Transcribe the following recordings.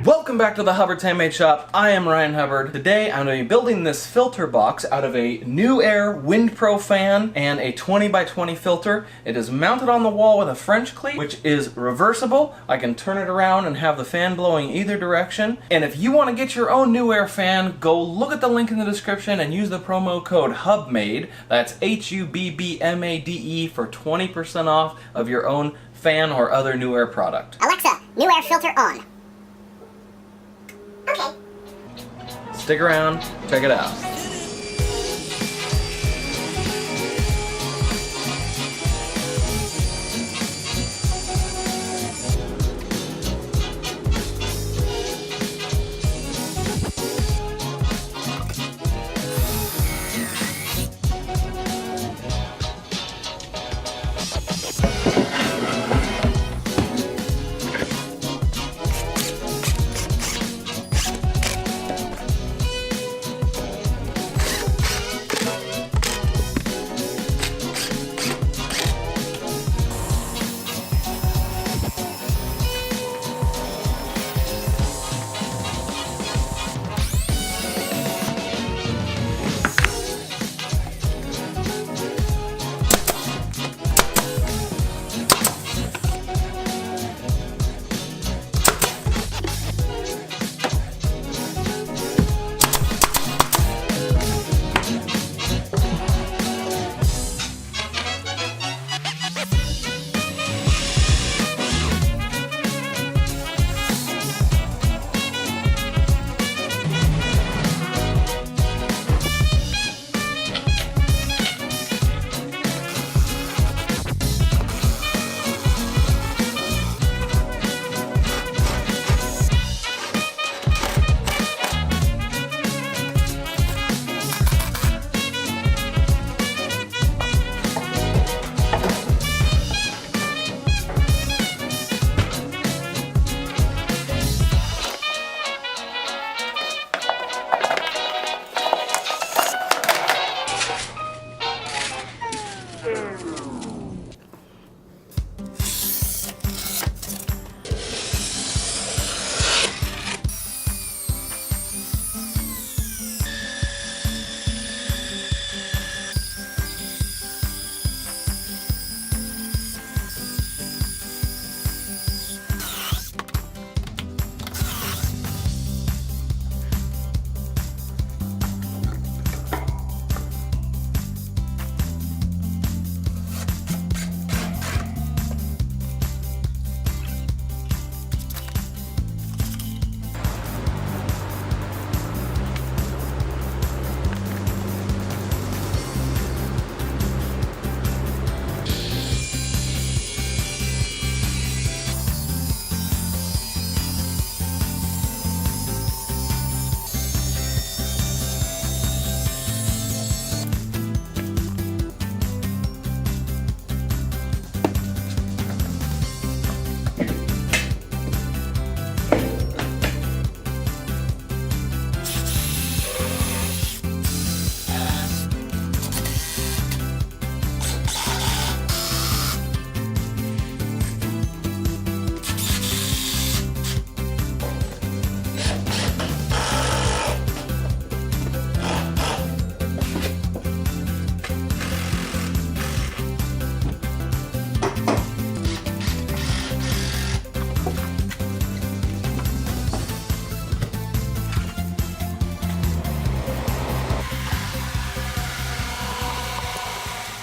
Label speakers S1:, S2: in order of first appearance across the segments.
S1: Welcome back to the Hubbard's Handmade Shop. I am Ryan Hubbard. Today I'm going to be building this filter box out of a NewAir WindPro fan and a 20x20 filter. It is mounted on the wall with a French cleat, which is reversible. I can turn it around and have the fan blowing either direction. And if you want to get your own NewAir fan, go look at the link in the description and use the promo code HUBMADE. That's HUBBMADE for 20% off of your own fan or other NewAir product.
S2: Alexa, NewAir filter on. Okay.
S1: Stick around, check it out.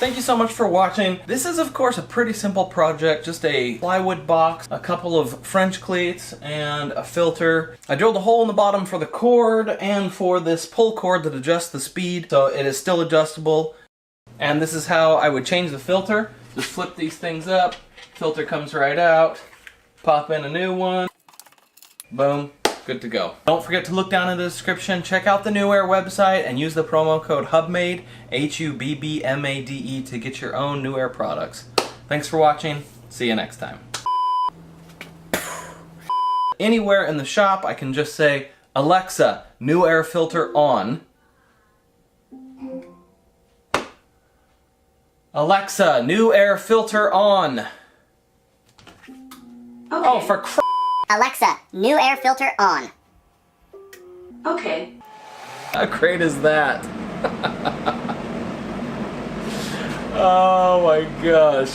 S1: Thank you so much for watching. This is of course a pretty simple project, just a plywood box, a couple of French cleats, and a filter. I drilled a hole in the bottom for the cord and for this pull cord that adjusts the speed, so it is still adjustable. And this is how I would change the filter. Just flip these things up, filter comes right out, pop in a new one, boom. Good to go. Don't forget to look down in the description, check out the NewAir website, and use the promo code HUBMADE, HUBBMADE, to get your own NewAir products. Thanks for watching. See you next time. Anywhere in the shop, I can just say, Alexa, NewAir filter on. Alexa, NewAir filter on. Okay. Oh, for crap.
S2: Alexa, NewAir filter on.
S3: Okay.
S1: How great is that? Oh my gosh.